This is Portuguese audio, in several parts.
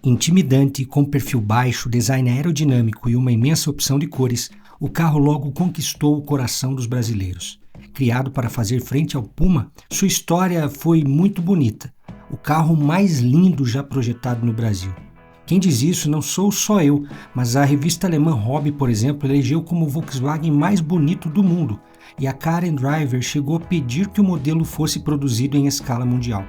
Intimidante, com perfil baixo, design aerodinâmico e uma imensa opção de cores, o carro logo conquistou o coração dos brasileiros. Criado para fazer frente ao Puma, sua história foi muito bonita. O carro mais lindo já projetado no Brasil. Quem diz isso não sou só eu, mas a revista alemã Hobby, por exemplo, elegeu como o Volkswagen mais bonito do mundo, e a Car and Driver chegou a pedir que o modelo fosse produzido em escala mundial.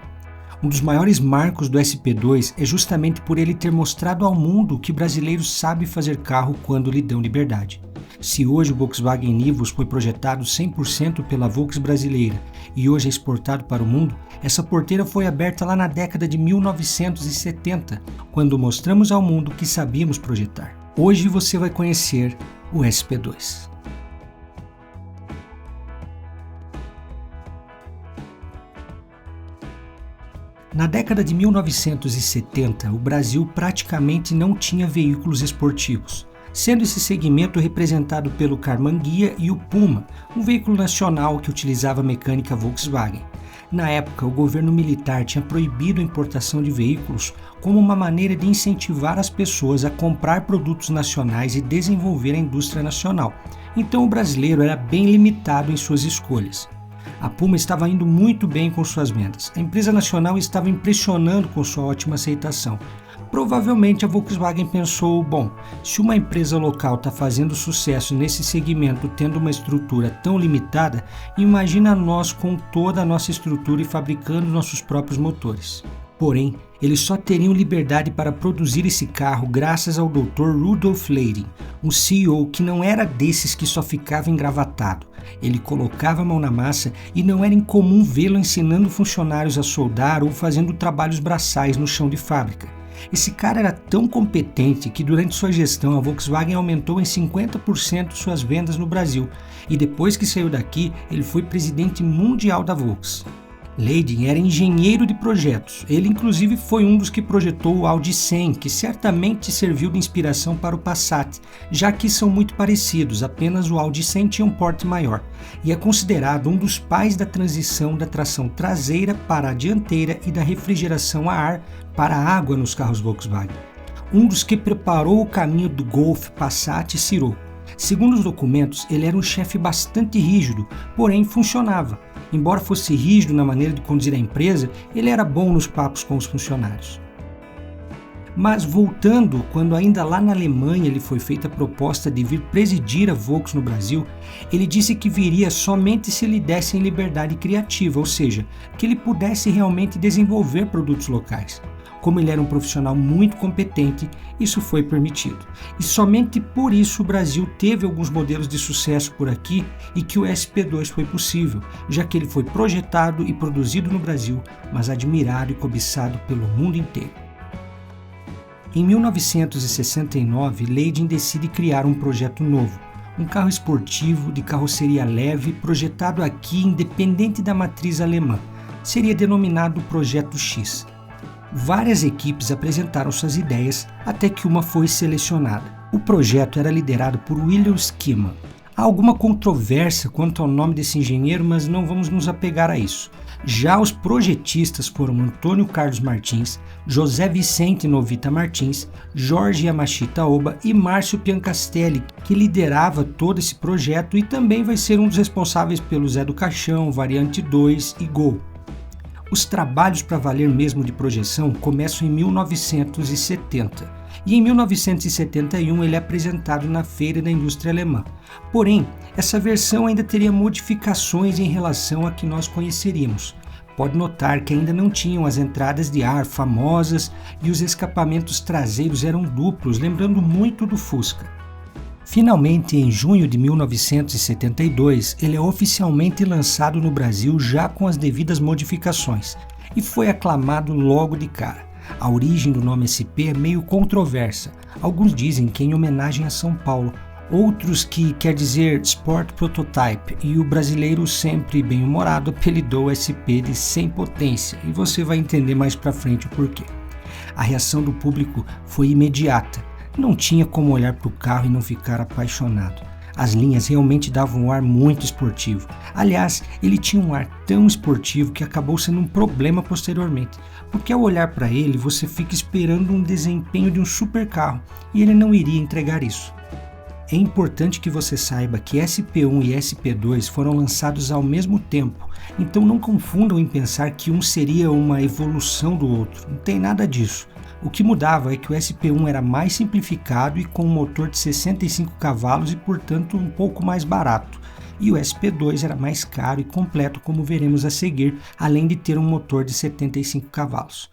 Um dos maiores marcos do SP2 é justamente por ele ter mostrado ao mundo que brasileiros sabem fazer carro quando lhe dão liberdade. Se hoje o Volkswagen Nivus foi projetado 100% pela Volks brasileira e hoje é exportado para o mundo, essa porteira foi aberta lá na década de 1970, quando mostramos ao mundo que sabíamos projetar. Hoje você vai conhecer o SP2. Na década de 1970, o Brasil praticamente não tinha veículos esportivos, sendo esse segmento representado pelo Carmanguia e o Puma, um veículo nacional que utilizava a mecânica Volkswagen. Na época, o governo militar tinha proibido a importação de veículos como uma maneira de incentivar as pessoas a comprar produtos nacionais e desenvolver a indústria nacional. Então o brasileiro era bem limitado em suas escolhas. A Puma estava indo muito bem com suas vendas. A empresa nacional estava impressionando com sua ótima aceitação. Provavelmente a Volkswagen pensou, bom, se uma empresa local está fazendo sucesso nesse segmento tendo uma estrutura tão limitada, imagina nós com toda a nossa estrutura e fabricando nossos próprios motores. Porém, eles só teriam liberdade para produzir esse carro graças ao Dr. Rudolf Leidig, um CEO que não era desses que só ficava engravatado. Ele colocava a mão na massa e não era incomum vê-lo ensinando funcionários a soldar ou fazendo trabalhos braçais no chão de fábrica. Esse cara era tão competente que durante sua gestão a Volkswagen aumentou em 50% suas vendas no Brasil e depois que saiu daqui ele foi presidente mundial da Volks. Leidig era engenheiro de projetos, ele inclusive foi um dos que projetou o Audi 100, que certamente serviu de inspiração para o Passat, já que são muito parecidos, apenas o Audi 100 tinha um porte maior, e é considerado um dos pais da transição da tração traseira para a dianteira e da refrigeração a ar para a água nos carros Volkswagen. Um dos que preparou o caminho do Golf, Passat e Sirocco. Segundo os documentos, ele era um chefe bastante rígido, porém funcionava. Embora fosse rígido na maneira de conduzir a empresa, ele era bom nos papos com os funcionários. Mas voltando, quando ainda lá na Alemanha lhe foi feita a proposta de vir presidir a Volks no Brasil, ele disse que viria somente se lhe dessem liberdade criativa, ou seja, que ele pudesse realmente desenvolver produtos locais. Como ele era um profissional muito competente, isso foi permitido. E somente por isso o Brasil teve alguns modelos de sucesso por aqui e que o SP2 foi possível, já que ele foi projetado e produzido no Brasil, mas admirado e cobiçado pelo mundo inteiro. Em 1969, Leidig decide criar um projeto novo, um carro esportivo de carroceria leve projetado aqui independente da matriz alemã. Seria denominado Projeto X. Várias equipes apresentaram suas ideias até que uma foi selecionada. O projeto era liderado por Wilhelm Schiemann. Há alguma controvérsia quanto ao nome desse engenheiro, mas não vamos nos apegar a isso. Já os projetistas foram Antônio Carlos Martins, José Vicente Novita Martins, Jorge Yamashita Oba e Márcio Piancastelli, que liderava todo esse projeto e também vai ser um dos responsáveis pelo Zé do Caixão, Variante 2 e Gol. Os trabalhos para valer mesmo de projeção começam em 1970 e em 1971 ele é apresentado na Feira da Indústria Alemã. Porém, essa versão ainda teria modificações em relação à que nós conheceríamos. Pode notar que ainda não tinham as entradas de ar famosas e os escapamentos traseiros eram duplos, lembrando muito do Fusca. Finalmente, em junho de 1972, ele é oficialmente lançado no Brasil já com as devidas modificações e foi aclamado logo de cara. A origem do nome SP é meio controversa. Alguns dizem que é em homenagem a São Paulo, outros que quer dizer Sport Prototype e o brasileiro sempre bem-humorado apelidou SP de Sem Potência e você vai entender mais pra frente o porquê. A reação do público foi imediata. Não tinha como olhar para o carro e não ficar apaixonado. As linhas realmente davam um ar muito esportivo. Aliás, ele tinha um ar tão esportivo que acabou sendo um problema posteriormente, porque ao olhar para ele você fica esperando um desempenho de um supercarro e ele não iria entregar isso. É importante que você saiba que SP1 e SP2 foram lançados ao mesmo tempo, então não confundam em pensar que um seria uma evolução do outro, não tem nada disso. O que mudava é que o SP1 era mais simplificado e com um motor de 65 cavalos e, portanto, um pouco mais barato. E o SP2 era mais caro e completo, como veremos a seguir, além de ter um motor de 75 cavalos.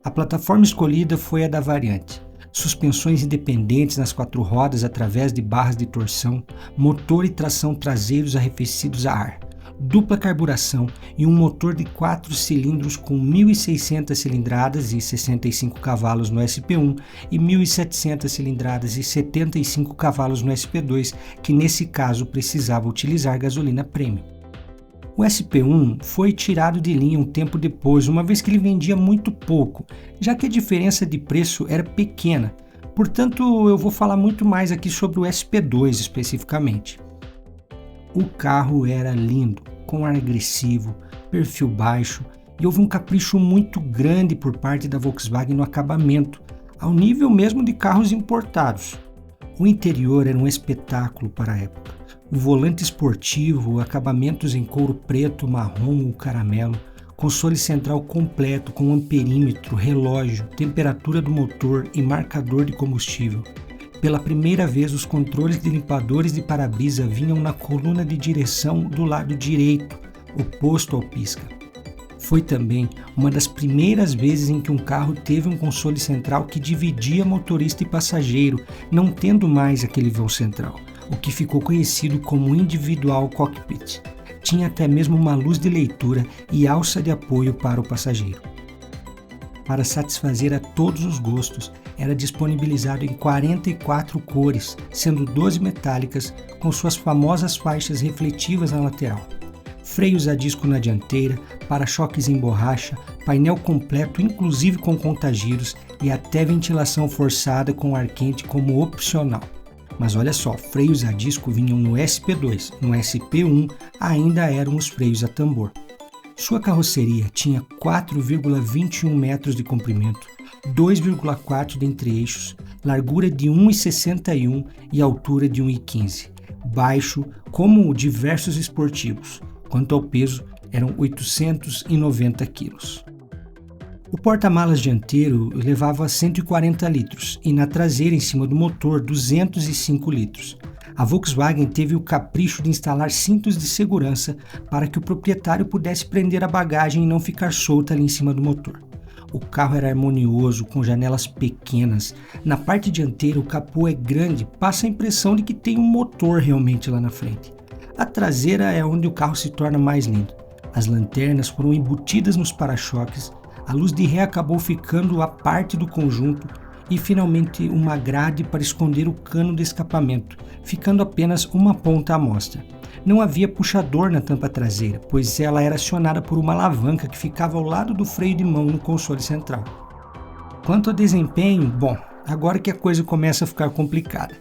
A plataforma escolhida foi a da variante. Suspensões independentes nas 4 rodas através de barras de torção, motor e tração traseiros arrefecidos a ar, dupla carburação e um motor de 4 cilindros com 1.600 cilindradas e 65 cavalos no SP1 e 1.700 cilindradas e 75 cavalos no SP2, que nesse caso precisava utilizar gasolina premium. O SP1 foi tirado de linha um tempo depois, uma vez que ele vendia muito pouco, já que a diferença de preço era pequena. Portanto, eu vou falar muito mais aqui sobre o SP2 especificamente. O carro era lindo, com ar agressivo, perfil baixo, e houve um capricho muito grande por parte da Volkswagen no acabamento, ao nível mesmo de carros importados. O interior era um espetáculo para a época. O volante esportivo, acabamentos em couro preto, marrom ou caramelo, console central completo com amperímetro, relógio, temperatura do motor e marcador de combustível. Pela primeira vez, os controles de limpadores de para-brisa vinham na coluna de direção do lado direito, oposto ao pisca. Foi também uma das primeiras vezes em que um carro teve um console central que dividia motorista e passageiro, não tendo mais aquele vão central, o que ficou conhecido como individual cockpit. Tinha até mesmo uma luz de leitura e alça de apoio para o passageiro. Para satisfazer a todos os gostos, era disponibilizado em 44 cores, sendo 12 metálicas, com suas famosas faixas refletivas na lateral. Freios a disco na dianteira, para-choques em borracha, painel completo inclusive com contagiros e até ventilação forçada com ar quente como opcional. Mas olha só, freios a disco vinham no SP2, no SP1 ainda eram os freios a tambor. Sua carroceria tinha 4,21 metros de comprimento, 2,4 de entre-eixos, largura de 1,61 e altura de 1,15, baixo como diversos esportivos. Quanto ao peso, eram 890 quilos. O porta-malas dianteiro levava 140 litros e na traseira em cima do motor 205 litros. A Volkswagen teve o capricho de instalar cintos de segurança para que o proprietário pudesse prender a bagagem e não ficar solta ali em cima do motor. O carro era harmonioso, com janelas pequenas. Na parte dianteira o capô é grande, passa a impressão de que tem um motor realmente lá na frente. A traseira é onde o carro se torna mais lindo. As lanternas foram embutidas nos para-choques, a luz de ré acabou ficando a parte do conjunto e finalmente uma grade para esconder o cano de escapamento, ficando apenas uma ponta à mostra. Não havia puxador na tampa traseira, pois ela era acionada por uma alavanca que ficava ao lado do freio de mão no console central. Quanto ao desempenho, bom, agora que a coisa começa a ficar complicada.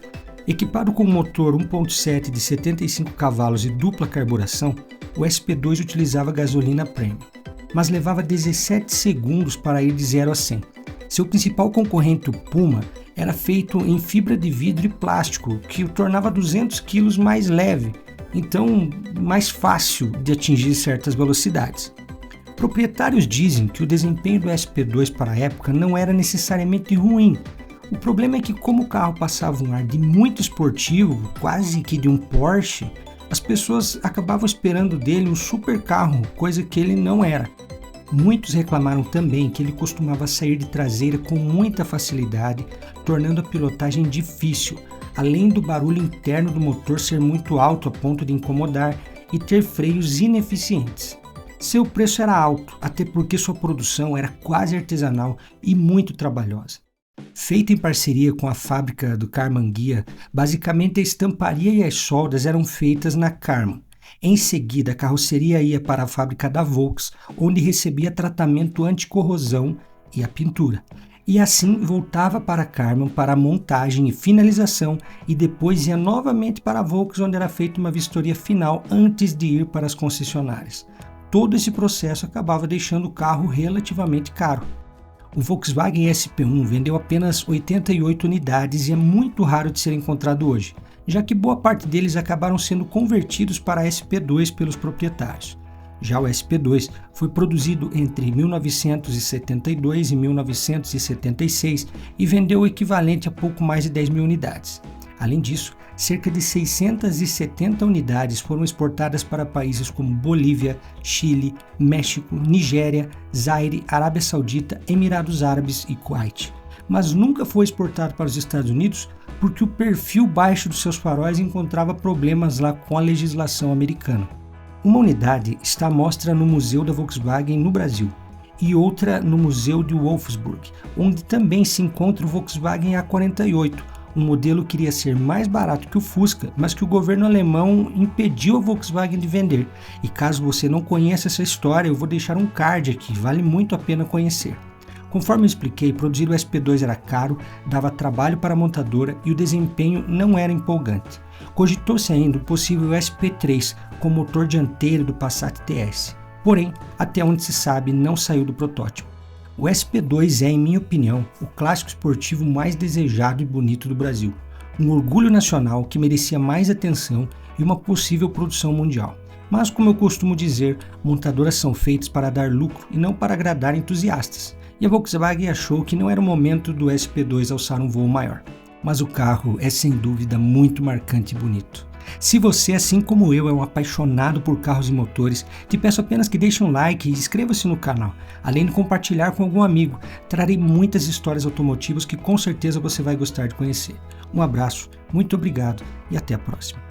Equipado com um motor 1.7 de 75 cavalos e dupla carburação, o SP2 utilizava gasolina premium, mas levava 17 segundos para ir de 0 a 100. Seu principal concorrente, o Puma, era feito em fibra de vidro e plástico, que o tornava 200 kg mais leve, então mais fácil de atingir certas velocidades. Proprietários dizem que o desempenho do SP2 para a época não era necessariamente ruim. O problema é que, como o carro passava um ar de muito esportivo, quase que de um Porsche, as pessoas acabavam esperando dele um super carro, coisa que ele não era. Muitos reclamaram também que ele costumava sair de traseira com muita facilidade, tornando a pilotagem difícil, além do barulho interno do motor ser muito alto a ponto de incomodar e ter freios ineficientes. Seu preço era alto, até porque sua produção era quase artesanal e muito trabalhosa. Feita em parceria com a fábrica do Karmann Ghia, basicamente a estamparia e as soldas eram feitas na Karmann. Em seguida, a carroceria ia para a fábrica da Volks, onde recebia tratamento anticorrosão e a pintura. E assim voltava para Karmann para a montagem e finalização e depois ia novamente para a Volks, onde era feita uma vistoria final antes de ir para as concessionárias. Todo esse processo acabava deixando o carro relativamente caro. O Volkswagen SP1 vendeu apenas 88 unidades e é muito raro de ser encontrado hoje, já que boa parte deles acabaram sendo convertidos para SP2 pelos proprietários. Já o SP2 foi produzido entre 1972 e 1976 e vendeu o equivalente a pouco mais de 10 mil unidades. Além disso, cerca de 670 unidades foram exportadas para países como Bolívia, Chile, México, Nigéria, Zaire, Arábia Saudita, Emirados Árabes e Kuwait. Mas nunca foi exportado para os Estados Unidos porque o perfil baixo dos seus faróis encontrava problemas lá com a legislação americana. Uma unidade está à mostra no Museu da Volkswagen no Brasil e outra no Museu de Wolfsburg, onde também se encontra o Volkswagen A48, um modelo que iria ser mais barato que o Fusca, mas que o governo alemão impediu a Volkswagen de vender. E caso você não conheça essa história, eu vou deixar um card aqui, vale muito a pena conhecer. Conforme eu expliquei, produzir o SP2 era caro, dava trabalho para a montadora e o desempenho não era empolgante. Cogitou-se ainda o possível SP3 com motor dianteiro do Passat TS. Porém, até onde se sabe, não saiu do protótipo. O SP2 é, em minha opinião, o clássico esportivo mais desejado e bonito do Brasil. Um orgulho nacional que merecia mais atenção e uma possível produção mundial. Mas, como eu costumo dizer, montadoras são feitas para dar lucro e não para agradar entusiastas. E a Volkswagen achou que não era o momento do SP2 alçar um voo maior. Mas o carro é sem dúvida muito marcante e bonito. Se você, assim como eu, é um apaixonado por carros e motores, te peço apenas que deixe um like e inscreva-se no canal. Além de compartilhar com algum amigo, trarei muitas histórias automotivas que com certeza você vai gostar de conhecer. Um abraço, muito obrigado e até a próxima.